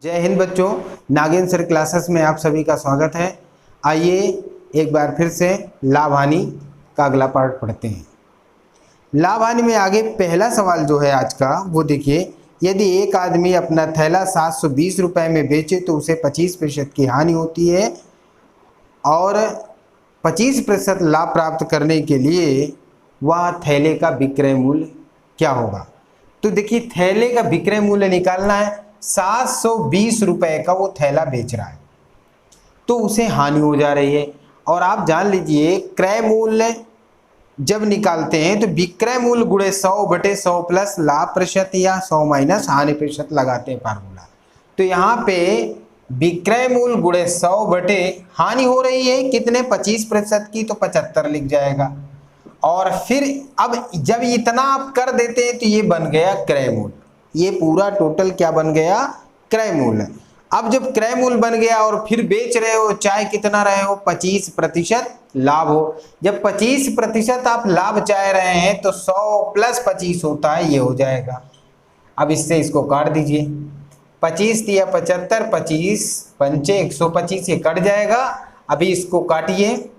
जय हिंद बच्चों, Nagendra sir classes में आप सभी का स्वागत है। आइए एक बार फिर से लाभ हानि का अगला पार्ट पढ़ते हैं। लाभ हानि में आगे पहला सवाल जो है आज का वो देखिए, यदि एक आदमी अपना थैला 720 रुपये में बेचे तो उसे 25% की हानि होती है और 25% लाभ प्राप्त करने के लिए वह थैले का विक्रय मूल्य क्या होगा। तो देखिए, थैले का विक्रय मूल्य निकालना है। 720 रुपये का वो थैला बेच रहा है तो उसे हानि हो जा रही है। और आप जान लीजिए, क्रय मूल्य जब निकालते हैं तो विक्रय मूल्य गुणे 100/100 प्लस लाभ प्रतिशत या 100 माइनस हानि प्रतिशत लगाते हैं फार्मूला। तो यहाँ पे विक्रय मूल्य गुणे 100 बटे हानि हो रही है कितने, 25% की, तो 75 लिख जाएगा। और फिर अब जब इतना आप कर देते हैं तो ये बन गया क्रय मूल्य। ये पूरा टोटल क्या बन गया, क्रय मूल्य। अब जब क्रय मूल्य बन गया और फिर बेच रहे हो, चाहे कितना रहे हो, 25% लाभ हो। जब 25% आप लाभ चाह रहे हैं तो 100 प्लस 25 होता है, ये हो जाएगा। अब इससे इसको काट दीजिए, 25 दिया 75, 25 पंचे 125, ये कट जाएगा। अभी इसको काटिए,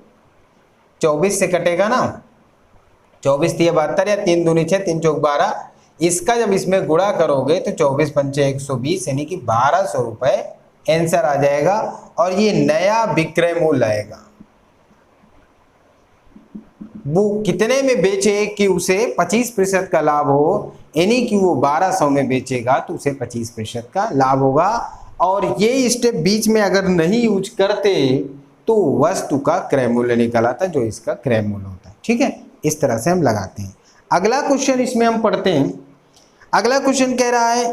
24 से कटेगा ना, 24 दिया 72 या 3 दूनी 6, 3 चौक 12। इसका जब इसमें गुणा करोगे तो 24 पंचे 120 यानी कि 1200 रुपये आंसर आ जाएगा। और ये नया विक्रय मूल्य आएगा। वो कितने में बेचे कि उसे 25% का लाभ हो, यानी कि वो 1200 में बेचेगा तो उसे 25% का लाभ होगा। और ये स्टेप बीच में अगर नहीं यूज करते तो वस्तु का क्रय मूल्य निकल आता, जो इसका क्रय मूल्य होता है। ठीक है, इस तरह से हम लगाते हैं। अगला क्वेश्चन इसमें हम पढ़ते हैं। अगला क्वेश्चन कह रहा है,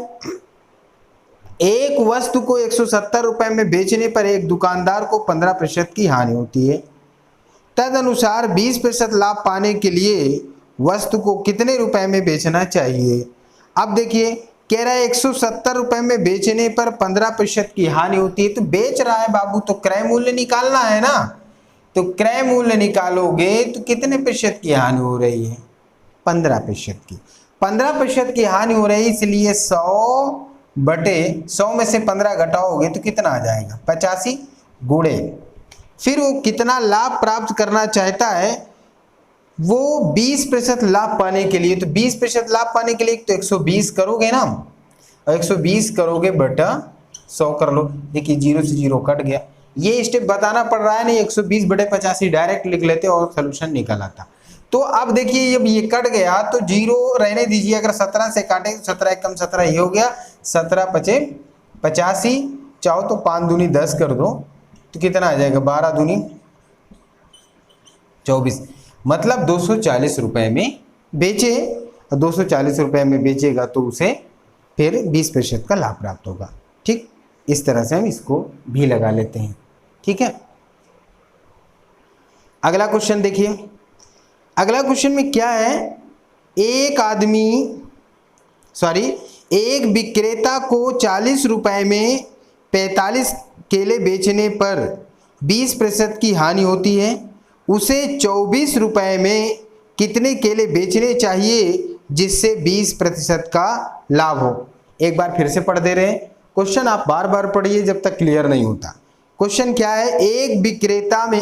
एक वस्तु को 170 रुपए में बेचने पर एक दुकानदार को 15% की हानि होती है। तदनुसार 20% लाभ पाने के लिए वस्तु को कितने रुपए में बेचना चाहिए। अब देखिए, कह रहा है 170 रुपए में बेचने पर 15% की हानि होती है। तो बेच रहा है बाबू, तो क्रय मूल्य निकालना है ना। तो क्रय मूल्य निकालोगे तो कितने प्रतिशत की हानि हो रही है, 15% की। 15% की हानि हो रही है, इसलिए 100/100 में से 15 घटाओगे तो कितना आ जाएगा, 85 गुणे। फिर वो कितना लाभ प्राप्त करना चाहता है, वो 20% लाभ पाने के लिए। तो 20% लाभ पाने के लिए तो 120 करोगे ना, और 120 करोगे बटा 100 कर लो। देखिए 0 से 0 कट गया। ये स्टेप बताना पड़ रहा है नहीं, 120/85 डायरेक्ट लिख लेते और सोल्यूशन निकल आता। तो अब देखिए, जब ये कट गया तो 0 रहने दीजिए। अगर 17 से काटे तो 17 कम 17 ये हो गया, 17 पचे 85। चाहो तो 5 दूनी 10 कर दो तो कितना आ जाएगा, 12 दूनी 24। मतलब 240 रुपए में बेचे। 240 रुपए में बेचेगा तो उसे फिर 20% का लाभ प्राप्त होगा। ठीक, इस तरह से हम इसको भी लगा लेते हैं। ठीक है, अगला क्वेश्चन देखिए। अगला क्वेश्चन में क्या है, एक विक्रेता को 40 रुपए में 45 केले बेचने पर 20% की हानि होती है। उसे 24 रुपए में कितने केले बेचने चाहिए जिससे 20% का लाभ हो। एक बार फिर से पढ़ दे रहे हैं क्वेश्चन, आप बार बार पढ़िए जब तक क्लियर नहीं होता। क्वेश्चन क्या है, एक विक्रेता में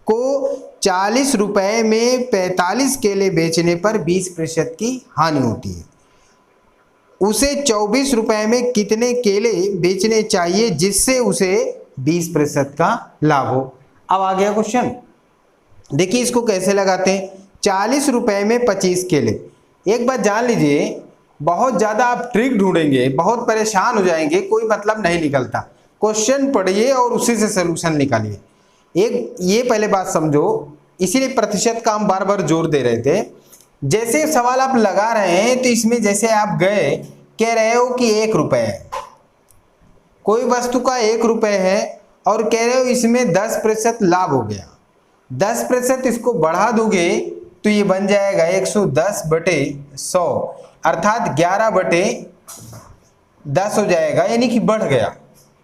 को 40 रुपए में 45 केले बेचने पर 20% की हानि होती है। उसे 24 रुपए में कितने केले बेचने चाहिए जिससे उसे 20% का लाभ हो। अब आ गया क्वेश्चन, देखिए इसको कैसे लगाते हैं। 40 रुपए में 25 केले। एक बात जान लीजिए, बहुत ज़्यादा आप ट्रिक ढूंढेंगे, बहुत परेशान हो जाएंगे, कोई मतलब नहीं निकलता। क्वेश्चन पढ़िए और उसी से सोल्यूशन निकालिए। एक ये पहले बात समझो, इसीलिए प्रतिशत का हम बार बार जोर दे रहे थे। जैसे सवाल आप लगा रहे हैं तो इसमें जैसे आप गए, कह रहे हो कि 1 रुपए है, कोई वस्तु का 1 रुपए है और कह रहे हो इसमें 10% लाभ हो गया। 10% इसको बढ़ा दोगे तो ये बन जाएगा 110/100, अर्थात 11/10 हो जाएगा, यानी कि बढ़ गया।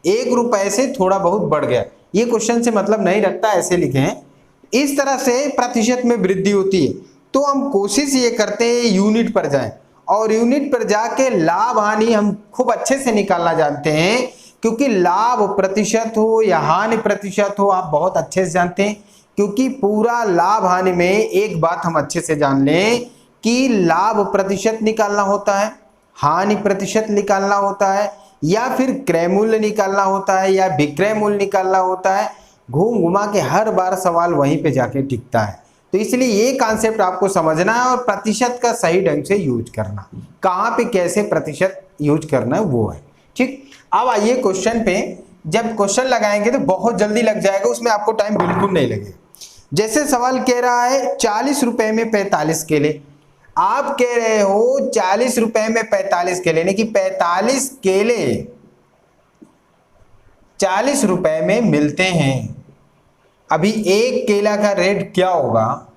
1 रुपए से थोड़ा बहुत बढ़ गया। ये क्वेश्चन से मतलब नहीं रखता, ऐसे लिखे हैं। इस तरह से प्रतिशत में वृद्धि होती है। तो हम कोशिश ये करते हैं यूनिट पर जाएं और यूनिट पर जाके लाभ हानि हम खूब अच्छे से निकालना जानते हैं, क्योंकि लाभ प्रतिशत हो या हानि प्रतिशत हो आप बहुत अच्छे से जानते हैं। क्योंकि पूरा लाभ हानि में एक बात हम अच्छे से जान लें कि लाभ प्रतिशत निकालना होता है, हानि प्रतिशत निकालना होता है, या फिर क्रय मूल्य निकालना होता है, या विक्रय मूल्य निकालना होता है। घूम घुमा के हर बार सवाल वहीं पे जाके टिकता है। तो इसलिए ये कॉन्सेप्ट आपको समझना है और प्रतिशत का सही ढंग से यूज करना, कहाँ पे कैसे प्रतिशत यूज करना है वो है। ठीक, अब आइए क्वेश्चन पे। जब क्वेश्चन लगाएंगे तो बहुत जल्दी लग जाएगा, उसमें आपको टाइम बिल्कुल नहीं लगेगा। जैसे सवाल कह रहा है 40 रुपए में 45 केले, आप कह रहे हो 40 रुपए में 45 केले, यानी कि 45 केले 40 रुपए में मिलते हैं। अभी एक केला का रेट क्या होगा,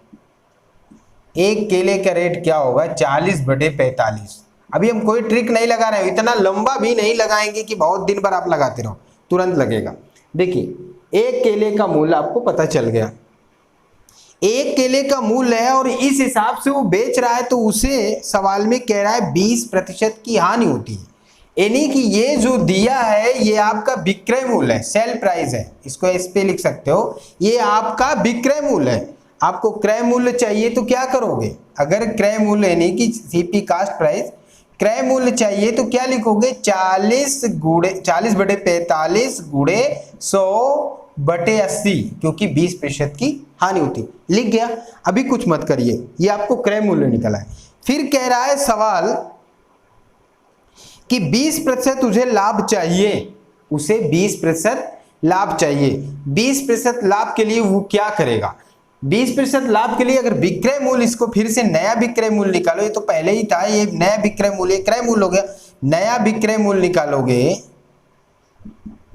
एक केले का रेट क्या होगा 40/45। अभी हम कोई ट्रिक नहीं लगा रहे हैं, इतना लंबा भी नहीं लगाएंगे कि बहुत दिन भर आप लगाते रहो, तुरंत लगेगा। देखिए एक केले का मूल्य आपको पता चल गया, एक केले का मूल्य है और इस हिसाब से वो बेच रहा है, तो उसे सवाल में कह रहा है 20% की हानि होती है। यानी कि ये जो दिया है ये आपका विक्रय मूल्य है, सेल प्राइस है, इसको इस पे लिख सकते हो, ये आपका विक्रय मूल्य है। आपको क्रय मूल्य चाहिए तो क्या करोगे, अगर क्रय मूल्य यानी कि सीपी कास्ट प्राइस क्रय मूल्य चाहिए तो क्या लिखोगे 40/45 गुणे 100/80, क्योंकि 20% की हानि होती, लिख गया। अभी कुछ मत करिए, ये आपको क्रय मूल्य निकला है। फिर कह रहा है सवाल कि 20% तुझे लाभ चाहिए, उसे 20% लाभ चाहिए। 20% लाभ के लिए वो क्या करेगा, 20% लाभ के लिए अगर विक्रय मूल्य, इसको फिर से नया विक्रय मूल्य निकालो, ये तो पहले ही था, ये नया विक्रय मूल्य क्रय मूल्य हो गया, नया विक्रय मूल्य निकालोगे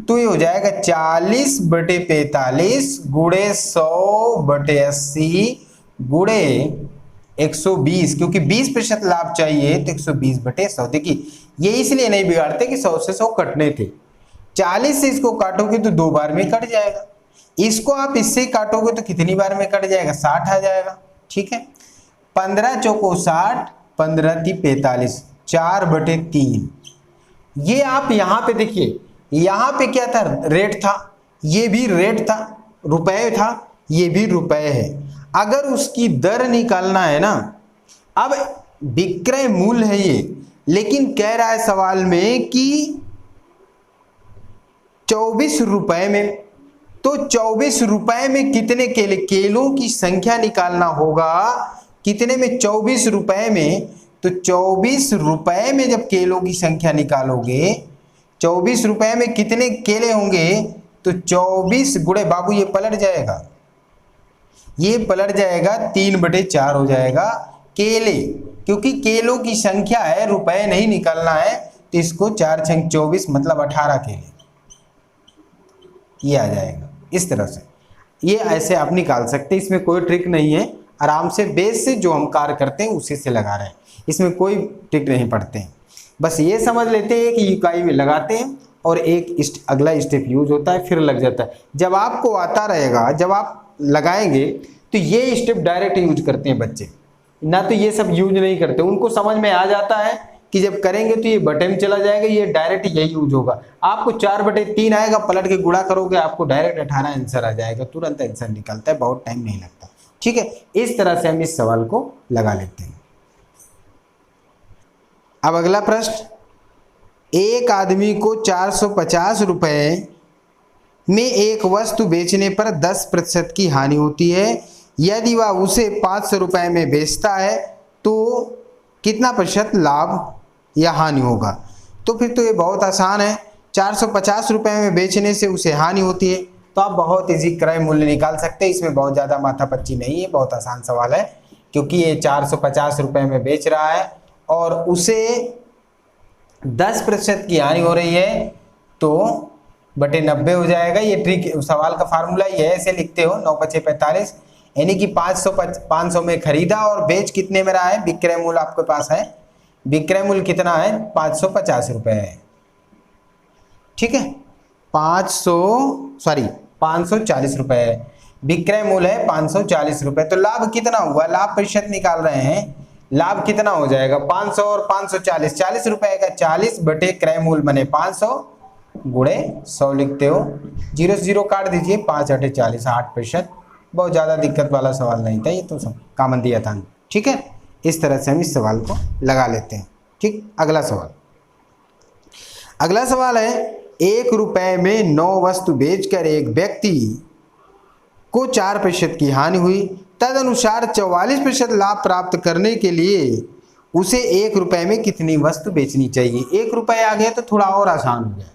तो ये हो जाएगा 40/45 गुणे 100/80 गुणे 120, क्योंकि 20% लाभ चाहिए तो 120/100। देखिए ये इसलिए नहीं बिगाड़ते कि 100 से 100 कटने थे, 40 से इसको काटोगे तो 2 बार में कट जाएगा, इसको आप इससे काटोगे तो कितनी बार में कट जाएगा 60 आ जाएगा। ठीक है, 15 चौको 60, 15 × 45, 4/3। ये आप यहाँ पे देखिए, यहाँ पे क्या था, रेट था, ये भी रेट था, रुपए था, ये भी रुपए है। अगर उसकी दर निकालना है ना, अब विक्रय मूल्य है ये, लेकिन कह रहा है सवाल में कि 24 रुपए में, तो 24 रुपए में कितने केले, केलों की संख्या निकालना होगा, कितने में 24 रुपए में, तो 24 रुपए में जब केलों की संख्या निकालोगे, 24 रुपए में कितने केले होंगे, तो 24 गुणे, बाबू ये पलट जाएगा, ये पलट जाएगा 3/4 हो जाएगा केले, क्योंकि केलों की संख्या है, रुपए नहीं निकालना है, तो इसको 4 × 24 मतलब 18 केले, ये आ जाएगा। इस तरह से ये ऐसे आप निकाल सकते हैं, इसमें कोई ट्रिक नहीं है, आराम से बेस से जो हम कार्य करते हैं उसी से लगा रहे हैं, इसमें कोई ट्रिक नहीं पढ़ते हैं। बस ये समझ लेते हैं कि इकाई में लगाते हैं और एक अगला स्टेप यूज होता है, फिर लग जाता है। जब आपको आता रहेगा, जब आप लगाएंगे तो ये स्टेप डायरेक्ट यूज करते हैं बच्चे, ना तो ये सब यूज नहीं करते, उनको समझ में आ जाता है कि जब करेंगे तो ये बटन चला जाएगा, ये डायरेक्ट यही यूज होगा। आपको 4/3 आएगा, पलट के गुणा करोगे आपको डायरेक्ट 18 आंसर आ जाएगा, तुरंत आंसर निकलता है, बहुत टाइम नहीं लगता। ठीक है, इस तरह से हम इस सवाल को लगा लेते हैं। अब अगला प्रश्न, एक आदमी को 450 रुपए में एक वस्तु बेचने पर 10% की हानि होती है, यदि वह उसे 500 रुपए में बेचता है तो कितना प्रतिशत लाभ या हानि होगा। तो फिर तो ये बहुत आसान है, 450 रुपए में बेचने से उसे हानि होती है, तो आप बहुत इजी क्रय मूल्य निकाल सकते हैं, इसमें बहुत ज़्यादा माथापच्ची नहीं है, बहुत आसान सवाल है। क्योंकि ये 450 रुपए में बेच रहा है और उसे 10% की हानि हो रही है, तो बटे 90 हो जाएगा। ये ट्रिक सवाल का फार्मूला ये ऐसे लिखते हो, 9×5=45, यानी कि 500 में खरीदा और बेच कितने में रहा है, विक्रय मूल्य आपके पास है, विक्रय मूल्य कितना है 550 रुपए है। ठीक है, 540 रुपए है, विक्रय मूल्य है 540 रुपए। तो लाभ कितना हुआ, लाभ प्रतिशत निकाल रहे हैं, लाभ कितना हो जाएगा 500 और 540, 40 रुपए का 40 बटे क्रय मूल्य बने 500 गुणे 100 लिखते हो, 0 से 0 काट दीजिए, 5 × 40 8%। बहुत ज़्यादा दिक्कत वाला सवाल नहीं था, ये तो सब कॉमन दिया था। ठीक है, इस तरह से हम इस सवाल को लगा लेते हैं। ठीक, अगला सवाल है 1 रुपए में 9 वस्तु बेचकर एक व्यक्ति को 4% की हानि हुई, तदनुसार 44% लाभ प्राप्त करने के लिए उसे 1 रुपए में कितनी वस्तु बेचनी चाहिए। 1 रुपए आ गया तो थोड़ा और आसान हो गया।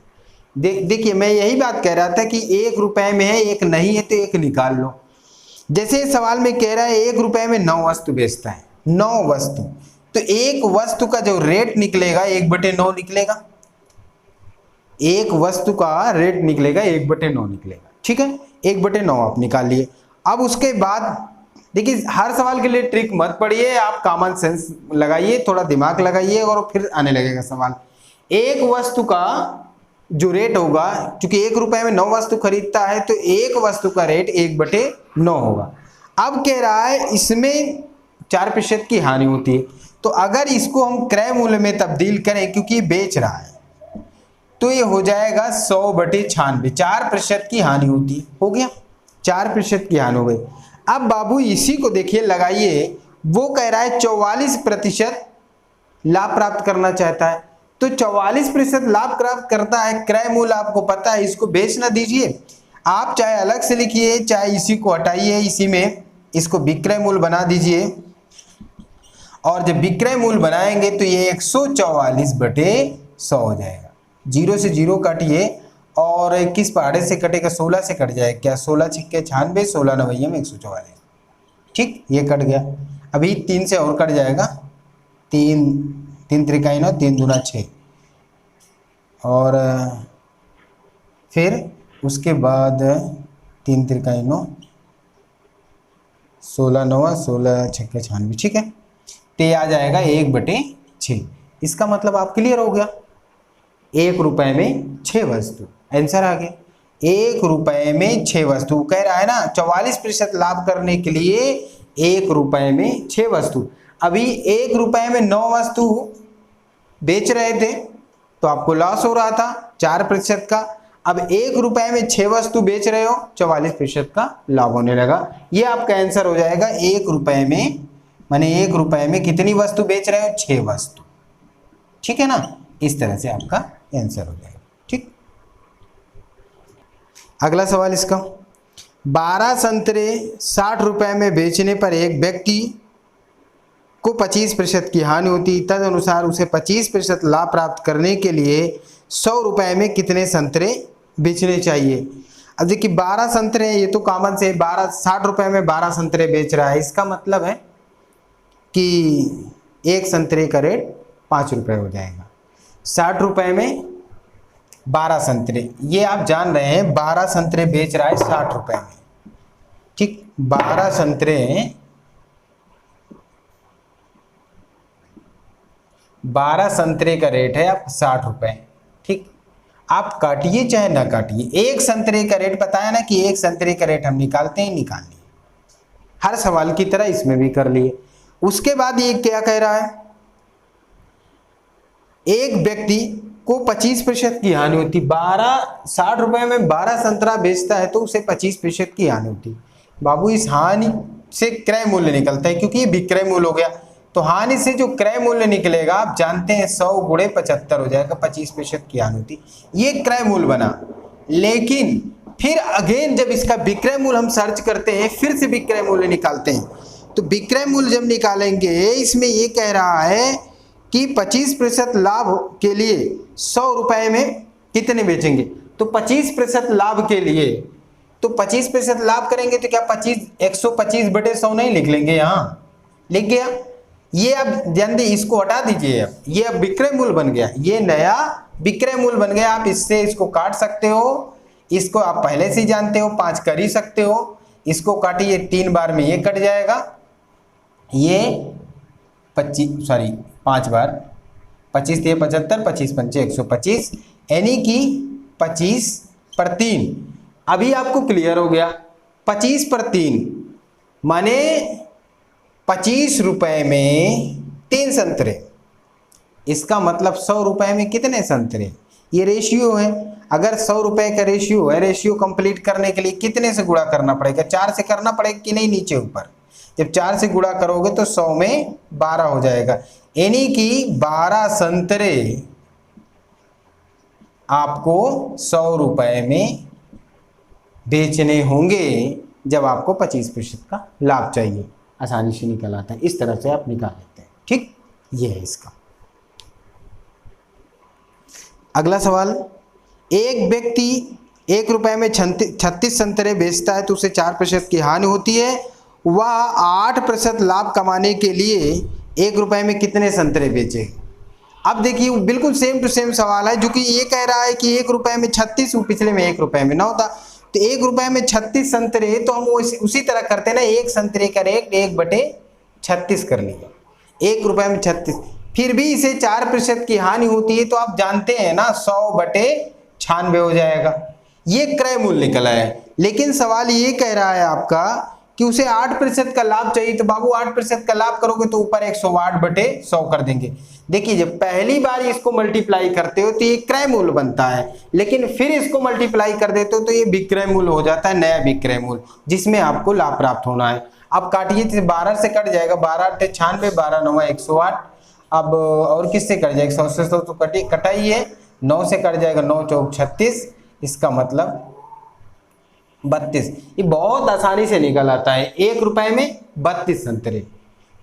देखिए मैं यही बात कह रहा था कि 1 रुपए में है, 1 नहीं है तो 1 निकाल लो। जैसे सवाल में कह रहा है 1 रुपए में 9 वस्तु बेचता है, 9 वस्तु, तो एक वस्तु का जो रेट निकलेगा 1/9 निकलेगा, एक वस्तु का रेट निकलेगा 1/9 निकलेगा। ठीक है, 1/9 आप निकाल लिए। अब उसके बाद देखिए हर सवाल के लिए ट्रिक मत पढ़िए, आप कॉमन सेंस लगाइए, थोड़ा दिमाग लगाइए और फिर आने लगेगा सवाल। एक वस्तु का जो रेट होगा, क्योंकि 1 रुपए में 9 वस्तु खरीदता है तो एक वस्तु का रेट 1/9 होगा। अब कह रहा है इसमें 4% की हानि होती है, तो अगर इसको हम क्रय मूल्य में तब्दील करें, क्योंकि ये बेच रहा है, तो ये हो जाएगा 100/96, 4% की हानि होती है। हो गया, 4% की हानि हो गई। अब बाबू इसी को देखिए लगाइए, वो कह रहा है 44% लाभ प्राप्त करना चाहता है, तो 44% लाभ प्राप्त करता है, क्रय मूल्य आपको पता है, इसको बेच ना दीजिए। आप चाहे अलग से लिखिए, चाहे इसी को हटाइए, इसी में इसको विक्रय मूल्य बना दीजिए, और जब विक्रय मूल्य बनाएंगे तो ये 144/100 हो जाएगा। 0 से 0 काटिए और 21 पहाड़े से कटेगा, 16 से कट जाएगा क्या, 16 छिक्के 96, 16 नवैया में 144। ठीक, ये कट गया। अभी 3 से और कट जाएगा, 3 त्रिकाई 9, 3 दूना 6, और फिर उसके बाद 3 त्रिकाई 9, 16 9, 16 छिक्के 96। ठीक है, तो ये आ जाएगा 1/6। इसका मतलब आप क्लियर हो गया, 1 रुपए में 6 वस्तु, आंसर आ गया। 1 रुपए में 6 वस्तु कह रहा है ना, 44% लाभ करने के लिए 1 रुपए में 6 वस्तु। अभी 1 रुपए में 9 वस्तु बेच रहे थे तो आपको लॉस हो रहा था 4% का। अब 1 रुपए में 6 वस्तु बेच रहे हो, 44% का लाभ होने लगा। ये आपका आंसर हो जाएगा 1 रुपए में, माने 1 रुपए में कितनी वस्तु बेच रहे हो, 6 वस्तु। ठीक है ना, इस तरह से आपका आंसर हो जाएगा। ठीक, अगला सवाल इसका, 12 संतरे 60 रुपए में बेचने पर एक व्यक्ति को 25% की हानि होती, तदनुसार उसे 25% लाभ प्राप्त करने के लिए 100 रुपए में कितने संतरे बेचने चाहिए। अब देखिए 12 संतरे, ये तो कॉमन से 60 रुपए में 12 संतरे बेच रहा है, इसका मतलब है कि एक संतरे का रेट 5 रुपए हो जाएगा। 60 रुपए में 12 संतरे, ये आप जान रहे हैं 12 संतरे बेच रहा है 60 रुपए में। ठीक, 12 संतरे 12 संतरे का रेट है आप 60 रुपए। ठीक, आप काटिए चाहे ना काटिए, एक संतरे का रेट पता है ना कि एक संतरे का रेट हम निकालते हैं, निकाल लिए, हर सवाल की तरह इसमें भी कर लिए। उसके बाद ये क्या कह रहा है, एक व्यक्ति को 25% की हानि होती। 60 रुपए में 12 संतरा बेचता है तो उसे 25% की हानि होती। बाबू इस हानि से क्रय मूल्य निकलता है, क्योंकि ये विक्रय मूल्य हो गया, तो हानि से जो क्रय मूल्य निकलेगा आप जानते हैं 100 गुणे 75 हो जाएगा, 25% की हानि होती, ये क्रय मूल्य बना। लेकिन फिर अगेन जब इसका विक्रय मूल्य हम सर्च करते हैं, फिर से विक्रय मूल्य निकालते हैं, तो विक्रय मूल्य जब निकालेंगे इसमें ये कह रहा है कि 25% लाभ के लिए 100 रुपए में कितने बेचेंगे, तो 25% लाभ के लिए, तो 25% लाभ करेंगे तो क्या 125/100 नहीं लिख लेंगे, यहाँ लिख गया। ये अब जल्दी इसको हटा दीजिए, अब ये अब विक्रय मूल्य बन गया, ये नया विक्रय मूल्य बन गया। आप इससे इसको काट सकते हो, इसको आप पहले से ही जानते हो, 5 कर ही सकते हो, इसको काटिए 3 बार में ये कट जाएगा, ये 5 बार 25 × 75, 25 × 5 125, यानी कि 25/3। अभी आपको क्लियर हो गया, 25/3 माने 25 रुपए में संतरे, इसका मतलब 100 रुपए में कितने संतरे, ये रेशियो है। अगर 100 रुपए का रेशियो है, रेशियो कंप्लीट करने के लिए कितने से गुणा करना पड़ेगा, 4 से करना पड़ेगा कि नहीं, नीचे ऊपर। जब 4 से गुणा करोगे तो 100 में 12 हो जाएगा, यानी कि 12 संतरे आपको 100 रुपए में बेचने होंगे जब आपको 25% का लाभ चाहिए। आसानी से निकल आता है, इस तरह से आप निकाल लेते हैं। ठीक, ये है इसका। अगला सवाल, एक व्यक्ति 1 रुपए में 36 संतरे बेचता है तो उसे 4% की हानि होती है। वह 8% लाभ कमाने के लिए 1 रुपए में कितने संतरे बेचे। अब देखिए बिल्कुल सेम टू सेम सवाल है, जो कि ये कह रहा है कि 1 रुपए में 36, पिछले में 1 रुपए में 9 था, तो 1 रुपए में 36 संतरे, तो हम उसी तरह करते हैं ना, एक संतरे का रेट 1/36 कर लिया, 1 रुपए में 36। फिर भी इसे 4% की हानि होती है, तो आप जानते हैं ना 100/96 हो जाएगा। ये क्रय मूल्य निकला है। लेकिन सवाल ये कह रहा है आपका कि उसे 8% का लाभ चाहिए, तो बाबू 8% का लाभ करोगे तो ऊपर 108/100 कर देंगे। देखिए जब पहली बार इसको मल्टीप्लाई करते हो तो ये क्रय मूल्य बनता है, लेकिन फिर इसको मल्टीप्लाई कर देते हो तो ये विक्रय मूल्य हो जाता है, नया विक्रय मूल्य, जिसमें आपको लाभ प्राप्त होना है। अब काटिए, 12 से कट जाएगा, 12 × 96, 12 × 9 = 108। अब और किससे कट जाएगा, 100 से 100 तो कटा ही है, 9 से कट जाएगा, 9 × 4 = 36, इसका मतलब 32। ये बहुत आसानी से निकल आता है, 1 रुपए में 32 संतरे।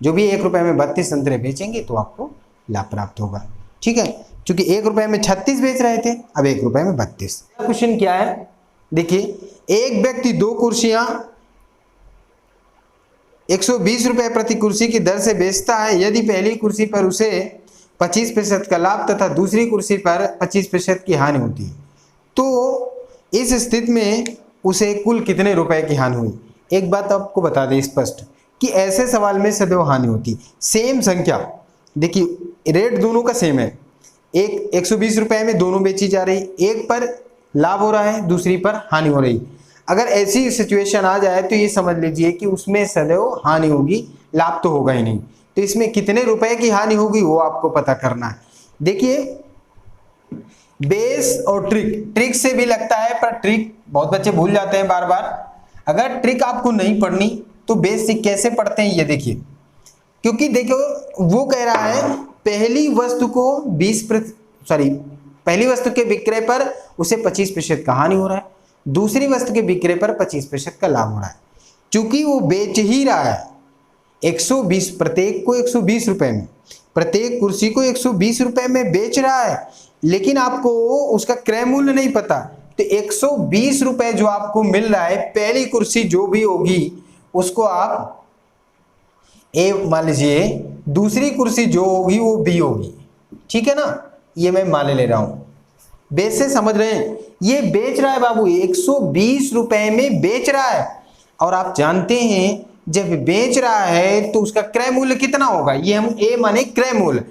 जो भी 1 रुपए में 32 संतरे बेचेंगे तो आपको लाभ प्राप्त होगा। ठीक है, क्योंकि 1 रुपए में 36 बेच रहे थे, अब 1 रुपए में 32। क्वेश्चन क्या है, देखिए एक व्यक्ति 2 कुर्सियां 120 रुपए प्रति कुर्सी की दर से बेचता है। यदि पहली कुर्सी पर उसे 25% का लाभ तथा दूसरी कुर्सी पर 25% की हानि होती है, तो इस स्थिति में उसे कुल कितने रुपए की हानि हुई। एक बात आपको बता दें स्पष्ट कि ऐसे सवाल में सदैव हानि होती, सेम संख्या, देखिए रेट दोनों का सेम है, एक 120 रुपए में दोनों बेची जा रही, एक पर लाभ हो रहा है, दूसरी पर हानि हो रही। अगर ऐसी सिचुएशन आ जाए तो ये समझ लीजिए कि उसमें सदैव हानि होगी, लाभ तो होगा ही नहीं। तो इसमें कितने रुपए की हानि होगी वो आपको पता करना है। देखिए बेस और ट्रिक से भी लगता है, पर ट्रिक बहुत बच्चे भूल जाते हैं बार बार। अगर ट्रिक आपको नहीं पढ़नी तो बेस से कैसे पढ़ते हैं ये देखिए, क्योंकि देखो वो कह रहा है पहली वस्तु के विक्रय पर उसे 25% का हानि हो रहा है, दूसरी वस्तु के विक्रय पर 25% का लाभ हो रहा है। क्योंकि वो बेच ही रहा है 120, प्रत्येक को 120 रुपए में, प्रत्येक कुर्सी को 120 रुपए में बेच रहा है, लेकिन आपको उसका क्रय मूल्य नहीं पता, तो 120 रुपए जो आपको मिल रहा है, पहली कुर्सी जो भी होगी उसको आप ए मान लीजिए, दूसरी कुर्सी जो होगी वो बी होगी। ठीक है ना, ये मैं मान ले रहा हूं, बेस से समझ रहे हैं। ये बेच रहा है बाबू 120 रुपए में बेच रहा है, और आप जानते हैं जब बेच रहा है तो उसका क्रय मूल्य कितना होगा, ये हम ए माने क्रय मूल्य,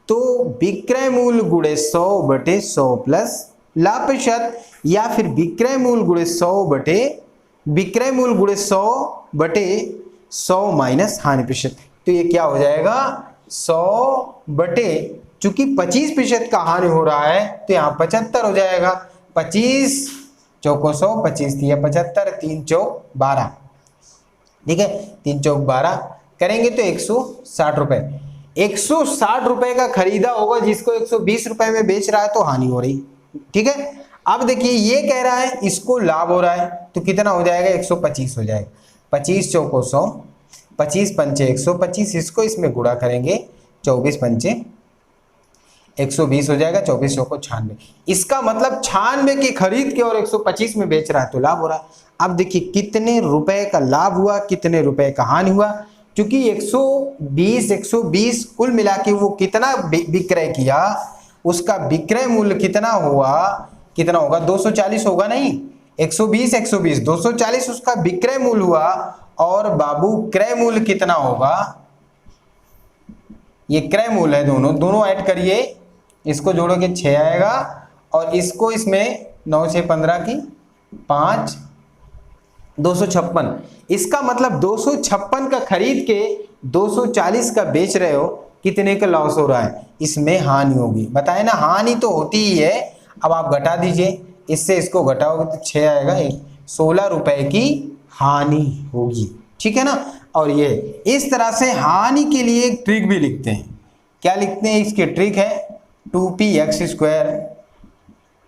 तो विक्रय मूल्य गुणे 100/100 प्लस लाभ प्रतिशत, या फिर विक्रय मूल्य गुणे 100/100 माइनस हानि प्रतिशत। तो ये क्या हो जाएगा 100/, चूंकि 25% का हानि हो रहा है तो यहाँ 75 हो जाएगा। 25 चौको 100, 25 दिया 75, 3 चौक 12, ठीक है, 3 चौक 12 करेंगे तो 160 रुपए। 160 रुपए का खरीदा होगा, जिसको 120 रुपए में बेच रहा है तो हानि हो रही। ठीक है, अब देखिए ये कह रहा है इसको लाभ हो रहा है, तो कितना हो जाएगा 125 हो जाएगा। 25 चौको 100, 25 पंचे 125, इसको इसमें गुणा करेंगे, 24 पंचे 120 हो जाएगा, 24 चौको 96। इसका मतलब 96 की खरीद के और 125 में बेच रहा है तो लाभ हो रहा है। अब देखिए कितने रुपए का लाभ हुआ, कितने रुपए का हानि हुआ, क्योंकि 120 कुल मिला के वो कितना विक्रय किया, उसका विक्रय मूल्य कितना होगा 240 होगा नहीं, 120 240 उसका विक्रय मूल्य हुआ, और बाबू क्रय मूल्य कितना होगा, ये क्रय मूल्य है, दोनों ऐड करिए, इसको जोड़ोगे 6 आएगा, और इसको इसमें 9 से 15 की 5, 256। इसका मतलब 256 का खरीद के 240 का बेच रहे हो, कितने का लॉस हो रहा है, इसमें हानि होगी। बताए ना, हानि तो होती ही है। अब आप घटा दीजिए, इससे इसको घटाओगे तो 6 आएगा, 16 रुपए की हानि होगी। ठीक है ना। और ये इस तरह से हानि के लिए एक ट्रिक भी लिखते हैं। क्या लिखते हैं, इसकी ट्रिक है 2px²,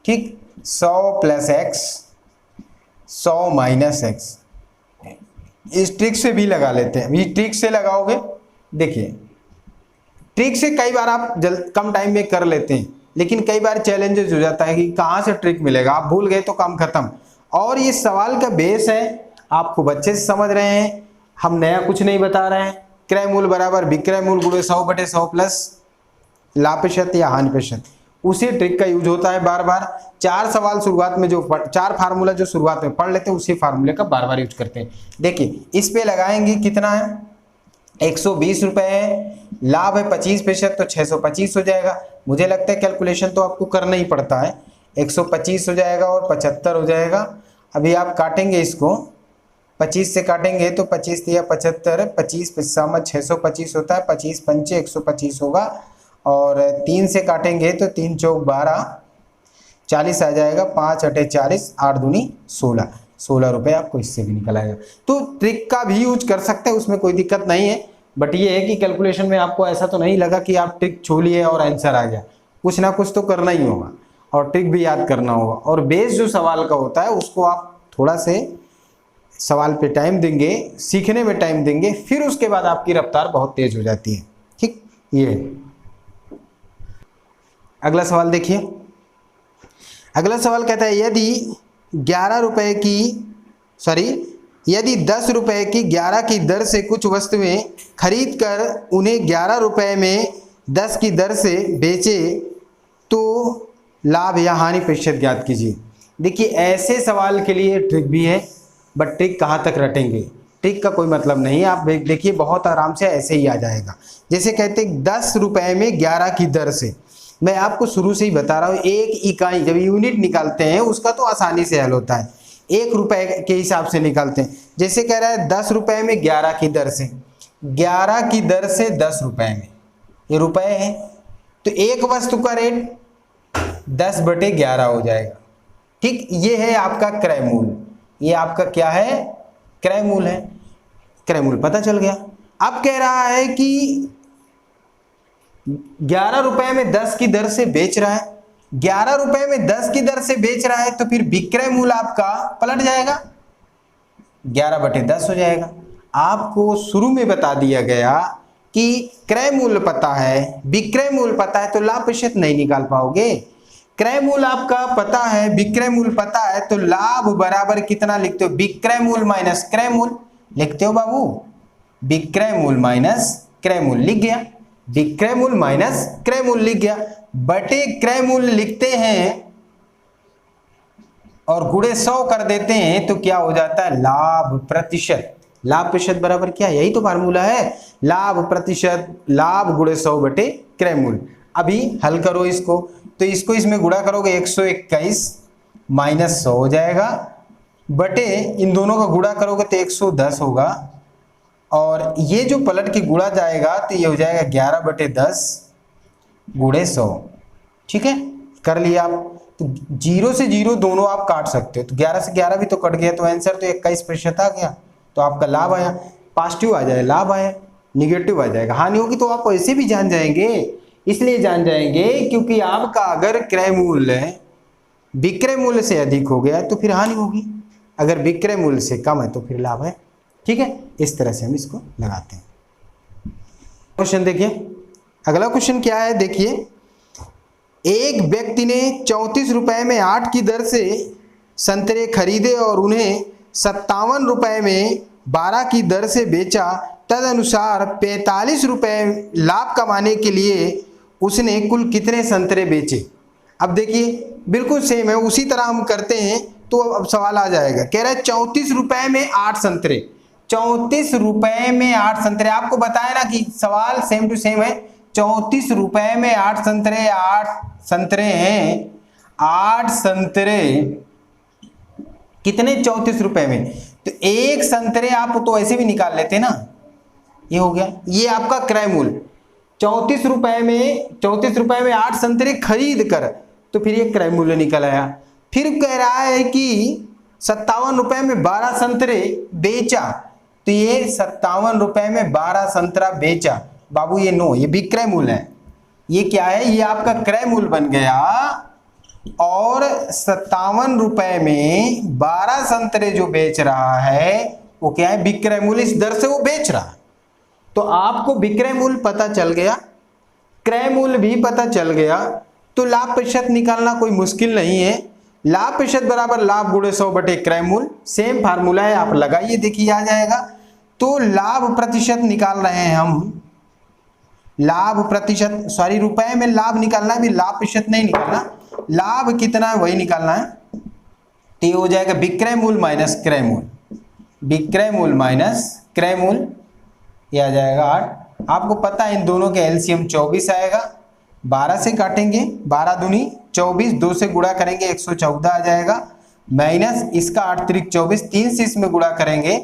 ठीक, 100 + x 100 - x। इस ट्रिक से भी लगा लेते हैं। अभी ट्रिक से लगाओगे, देखिए ट्रिक से कई बार आप कम टाइम में कर लेते हैं, लेकिन कई बार चैलेंजेस हो जाता है कि कहाँ से ट्रिक मिलेगा, आप भूल गए तो काम खत्म। और ये सवाल का बेस है, आपको बच्चे से समझ रहे हैं, हम नया कुछ नहीं बता रहे हैं। क्रय मूल्य बराबर विक्रय मूल्य गुणे 100/100 प्लस लाभ प्रतिशत या हानि प्रतिशत, उसी ट्रिक का यूज होता है बार बार। 4 सवाल शुरुआत में जो 4 फार्मूला जो शुरुआत में पढ़ लेते हैं, उसी फार्मूले का बार बार यूज करते हैं। देखिए इस पे लगाएंगे, कितना है, 120 रुपए है, लाभ है 25%, तो 625 हो जाएगा। मुझे लगता है कैलकुलेशन तो आपको करना ही पड़ता है। 125 हो जाएगा और 75 हो जाएगा। अभी आप काटेंगे इसको, 25 से काटेंगे तो 25 या 75, 25 × 625 होता है, 25 × 5 125 होगा। और 3 से काटेंगे तो 3 × 4 = 12, 40 आ जाएगा, 5 × 8 = 40, 8 दूनी 16, 16 रुपये आपको इससे भी निकल आएगा। तो ट्रिक का भी यूज कर सकते हैं, उसमें कोई दिक्कत नहीं है। बट ये है कि कैलकुलेशन में आपको ऐसा तो नहीं लगा कि आप ट्रिक छू लिए और आंसर आ गया, कुछ ना कुछ तो करना ही होगा और ट्रिक भी याद करना होगा। और बेस जो सवाल का होता है उसको आप थोड़ा से सवाल पे टाइम देंगे, सीखने में टाइम देंगे, फिर उसके बाद आपकी रफ्तार बहुत तेज हो जाती है। ठीक, ये अगला सवाल देखिए। अगला सवाल कहता है यदि 11 रुपए की यदि 10 रुपए की 11 की दर से कुछ वस्तुएं खरीद कर उन्हें 11 रुपए में 10 की दर से बेचे तो लाभ या हानि प्रतिशत ज्ञात कीजिए। देखिए ऐसे सवाल के लिए ट्रिक भी है, बट ट्रिक कहाँ तक रटेंगे, ट्रिक का कोई मतलब नहीं है। आप देखिए बहुत आराम से ऐसे ही आ जाएगा। जैसे कहते हैं 10 रुपए में 11 की दर से, मैं आपको शुरू से ही बता रहा हूँ, एक इकाई जब यूनिट निकालते हैं उसका तो आसानी से हल होता है, 1 रुपए के हिसाब से निकालते हैं। जैसे कह रहा है 10 रुपए में 11 की दर से, 11 की दर से 10 रुपए में, ये रुपए है, तो एक वस्तु का रेट 10/11 हो जाएगा। ठीक, ये है आपका क्रय मूल्य, ये आपका क्या है, क्रय मूल्य है। क्रय मूल्य पता चल गया। अब कह रहा है कि 11 रुपए में 10 की दर से बेच रहा है, 11 रुपए में 10 की दर से बेच रहा है, तो फिर विक्रय मूल्य आपका पलट जाएगा, 11/10 हो जाएगा। आपको शुरू में बता दिया गया कि क्रय मूल्य पता है, विक्रय मूल्य पता है, तो लाभ प्रतिशत नहीं निकाल पाओगे। क्रय मूल्य आपका पता है, विक्रय मूल्य पता है, तो लाभ बराबर कितना लिखते हो, विक्रय मूल्य माइनस क्रय मूल्य लिखते हो बाबू, विक्रय मूल्य माइनस क्रय मूल्य लिख गया, विक्रय मूल्य माइनस क्रय मूल्य लिख गया, बटे क्रय मूल्य लिखते हैं और गुणे 100 कर देते हैं, तो क्या हो जाता है, लाभ प्रतिशत। लाभ प्रतिशत बराबर क्या, यही तो फार्मूला है, लाभ प्रतिशत, लाभ गुणे 100 / क्रय मूल्य। अभी हल करो इसको, तो इसको इसमें गुणा करोगे 121 माइनस 100 हो जाएगा, बटे इन दोनों का गुणा करोगे तो 110 होगा, और ये जो पलट के गुणा जाएगा तो ये हो जाएगा 11/10 गुणे 100। ठीक है, कर लिया आप। तो 0 से 0 दोनों आप काट सकते हो, तो 11 से 11 भी तो कट गया, तो आंसर तो 21% आ गया, तो आपका लाभ आया। पॉजिटिव आ जाए लाभ आया, निगेटिव आ जाएगा हानि होगी, तो आप ऐसे भी जान जाएंगे। इसलिए जान जाएंगे क्योंकि आपका अगर क्रय मूल्य विक्रय मूल्य से अधिक हो गया तो फिर हानि होगी, अगर विक्रय मूल्य से कम है तो फिर लाभ है। ठीक है, इस तरह से हम इसको लगाते हैं। क्वेश्चन देखिए, अगला क्वेश्चन क्या है, देखिए एक व्यक्ति ने 34 रुपए में 8 की दर से संतरे खरीदे और उन्हें 57 रुपए में 12 की दर से बेचा, तदनुसार 45 रुपए लाभ कमाने के लिए उसने कुल कितने संतरे बेचे। अब देखिए बिल्कुल सेम है, उसी तरह हम करते हैं तो अब सवाल आ जाएगा। कह रहा है 34 रुपए में 8 संतरे, 34 रुपए में 8 संतरे, आपको बताया ना कि सवाल सेम टू सेम है। 34 रुपए में 8 संतरे, 8 संतरे हैं, 8 संतरे कितने, 34 रुपए में, तो एक संतरे आप तो ऐसे भी निकाल लेते ना, ये हो गया, ये आपका क्रय मूल्य। 34 रुपए में 8 संतरे खरीद कर, तो फिर ये क्रय मूल्य निकल आया। फिर कह रहा है कि 57 रुपए में 12 संतरे बेचा, तो ये 57 रुपए में 12 संतरा बेचा। बाबू ये नो, ये विक्रय मूल्य है। ये क्या है, ये आपका क्रय मूल्य बन गया। और 57 रुपए में 12 संतरे जो बेच रहा है वो क्या है, विक्रय मूल्य, इस दर से वो बेच रहा है। तो आपको विक्रय मूल्य पता चल गया, क्रय मूल्य भी पता चल गया, तो लाभ प्रतिशत निकालना कोई मुश्किल नहीं है। लाभ प्रतिशत बराबर लाभ गुणे 100 बटे क्रय मूल्य, सेम फार्मूला है, आप लगाइए, देखिए आ जाएगा। तो लाभ प्रतिशत निकाल रहे हैं हम, लाभ प्रतिशत, सॉरी रुपए में लाभ निकालना है, भी लाभ प्रतिशत नहीं निकालना, लाभ कितना है वही निकालना है। तो ये हो जाएगा विक्रय मूल्य माइनस क्रय मूल्य, विक्रय मूल्य माइनस क्रय मूल्य, ये आ जाएगा 8। आपको पता है इन दोनों के एलसीएम 24 आएगा, 12 से काटेंगे, 12 दूनी 24, 2 से गुणा करेंगे 114 आ जाएगा, माइनस इसका 8 त्रिक 24, 3 से इसमें गुणा करेंगे,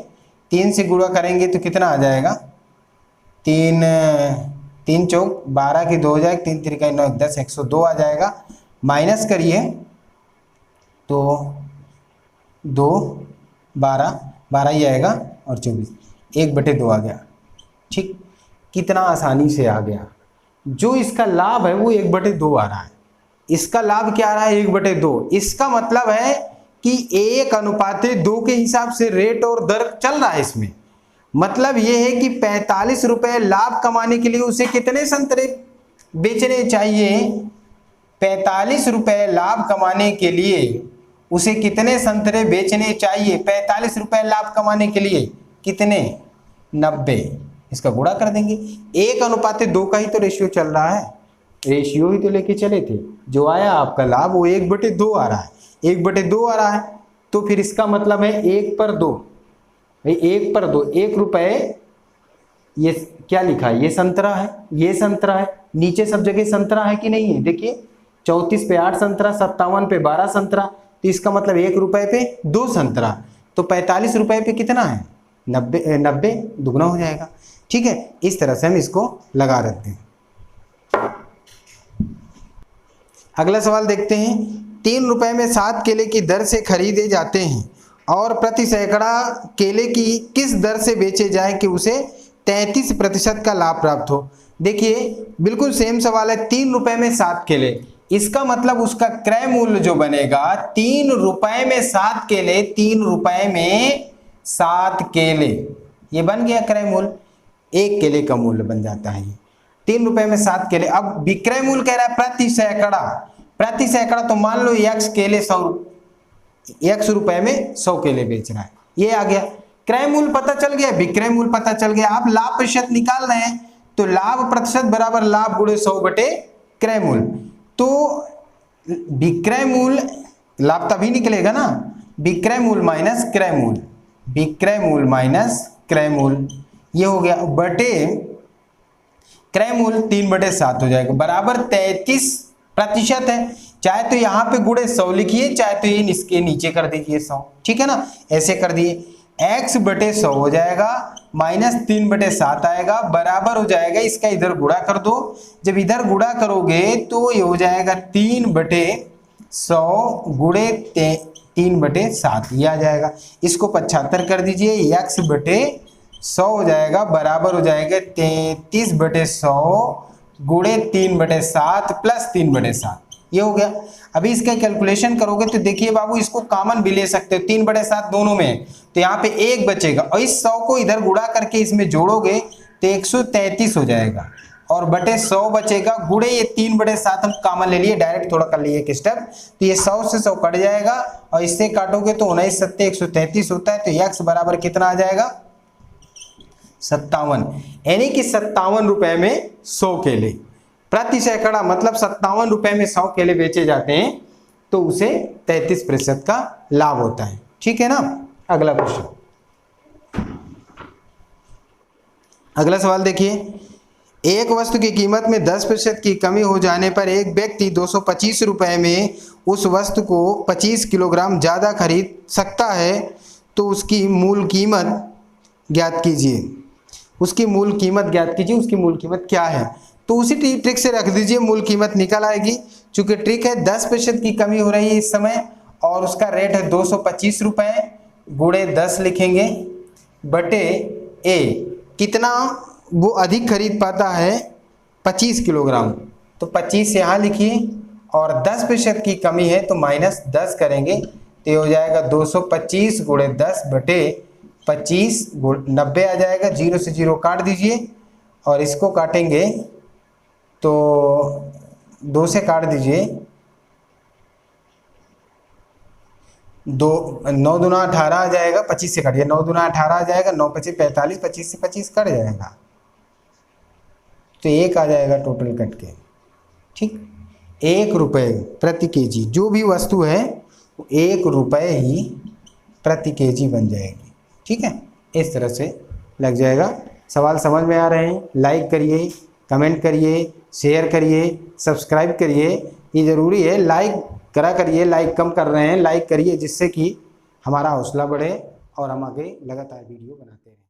3 से गुणा करेंगे तो कितना आ जाएगा, 3 चौक 12 की 2 हो जाएगा, 3 त्रिका 9 10, 102 आ जाएगा। माइनस करिए तो 2 12 12 ही आएगा और 24, 1/2 आ गया। ठीक, कितना आसानी से आ गया। जो इसका लाभ है वो 1/2 आ रहा है, इसका लाभ क्या आ रहा है 1/2। इसका मतलब है कि 1:2 के हिसाब से रेट और दर चल रहा है इसमें। मतलब ये है कि 45 रुपए लाभ कमाने के लिए उसे कितने संतरे बेचने चाहिए, 45 रुपए लाभ कमाने के लिए उसे कितने संतरे बेचने चाहिए, 45 रुपए लाभ कमाने के लिए कितने, 90। इसका गुणा कर देंगे, 1:2 का ही तो रेशियो चल रहा है, रेशियो ही तो लेके चले थे। जो आया आपका लाभ वो 1/2 आ रहा है, 1/2 आ रहा है, तो फिर इसका मतलब है 1/2, 1/2, 1 रुपए, ये क्या लिखा है, ये संतरा है, ये संतरा है, नीचे सब जगह संतरा है कि नहीं है, देखिए 34 पे 8 संतरा, 57 पे 12 संतरा, तो इसका मतलब 1 रुपए पे 2 संतरा, तो 45 रुपए पे कितना है, 90 दुगना हो जाएगा। ठीक है, इस तरह से हम इसको लगा रखते हैं। अगला सवाल देखते हैं, 3 रुपए में 7 केले की दर से खरीदे जाते हैं और प्रति सैकड़ा केले की किस दर से बेचे जाए कि उसे 33% का लाभ प्राप्त हो। देखिए बिल्कुल सेम सवाल है, 3 रुपए में 7 केले, इसका मतलब उसका क्रय मूल्य जो बनेगा 3 रुपए में 7 केले, 3 रुपए में 7 केले, ये बन गया क्रय मूल्य, 1 केले का मूल्य बन जाता है 3 रुपए में 7 केले। अब विक्रय मूल्य कह रहा है प्रति सैकड़ा, प्रति सैकड़ा, तो मान लो x केले 100 रुपए में 100 केले बेच रहा है, ये आ गया। क्रय मूल्य पता चल गया, विक्रय मूल्य पता चल गया। आप लाभ प्रतिशत निकाल रहे हैं, तो लाभ प्रतिशत बराबर लाभ गुणे 100 बटे क्रय मूल्य, तो विक्रय मूल्य लाभ तभी निकलेगा ना, विक्रय मूल्य माइनस क्रय मूल्य, विक्रय मूल्य माइनस क्रय मूल्य, ये हो गया, बटे क्रय मूल्य 3/7 हो जाएगा, बराबर 33% है। चाहे तो यहाँ पे गुणे 100 लिखिए, चाहे तो ये इसके नीचे कर दीजिए 100, ठीक है ना, ऐसे कर दिए, x/100 हो जाएगा, माइनस 3/7 आएगा, बराबर हो जाएगा, इसका इधर गुणा कर दो, जब इधर गुणा करोगे तो ये हो जाएगा 3/100 गुणे 3/7, ये आ जाएगा। इसको 75 कर दीजिए, x/100 हो जाएगा, बराबर हो जाएगा 33/100 गुणे 3/7 प्लस 3/7, ये हो गया। अभी इसका कैलकुलेशन करोगे तो देखिए बाबू, इसको कॉमन भी ले सकते हो, 3/7 दोनों में, तो यहाँ पे 1 बचेगा, और इस 100 को इधर गुणा करके इसमें जोड़ोगे तो 133 हो जाएगा, और बटे 100 बचेगा, गुणे ये 3/7 हम कॉमन ले लिए, डायरेक्ट थोड़ा कर लिए एक स्टेप, तो ये 100 से 100 कट जाएगा, और इससे काटोगे तो 19 7 133 होता है, तो x बराबर कितना आ जाएगा 57, यानी कि 57 रुपए में 100 केले प्रति सैकड़ा, मतलब 57 रुपए में 100 केले बेचे जाते हैं, तो उसे 33% का लाभ होता है। ठीक है ना। अगला क्वेश्चन, अगला सवाल देखिए, एक वस्तु की कीमत में 10% की कमी हो जाने पर एक व्यक्ति 225 रुपए में उस वस्तु को 25 किलोग्राम ज़्यादा खरीद सकता है, तो उसकी मूल कीमत ज्ञात कीजिए। उसकी मूल कीमत ज्ञात कीजिए, उसकी मूल कीमत क्या है। तो उसी ट्रिक से रख दीजिए, मूल कीमत निकल आएगी। चूंकि ट्रिक है 10% की कमी हो रही है इस समय और उसका रेट है 225 रुपये, गुणे 10 लिखेंगे बटे ए, कितना वो अधिक खरीद पाता है 25 किलोग्राम, तो 25 यहाँ लिखिए और 10% की कमी है तो -10 करेंगे तो ये हो जाएगा 225 गुणे 10 बटे 25, 90 आ जाएगा, 0 से 0 काट दीजिए और इसको काटेंगे तो 2 से काट दीजिए, 9 दूना 18 आ जाएगा, 25 से काटिए, 9 दूना 18 आ जाएगा, 9 पचे 45, 25 से 25 कट जाएगा तो 1 आ जाएगा टोटल कट के। ठीक, 1 रुपये प्रति केजी जो भी वस्तु है 1 रुपये ही प्रति केजी बन जाएगी। ठीक है, इस तरह से लग जाएगा। सवाल समझ में आ रहे हैं? लाइक करिए, कमेंट करिए, शेयर करिए, सब्सक्राइब करिए, ये ज़रूरी है। लाइक करा करिए, लाइक कम कर रहे हैं, लाइक करिए जिससे कि हमारा हौसला बढ़े और हम आगे लगातार वीडियो बनाते रहें।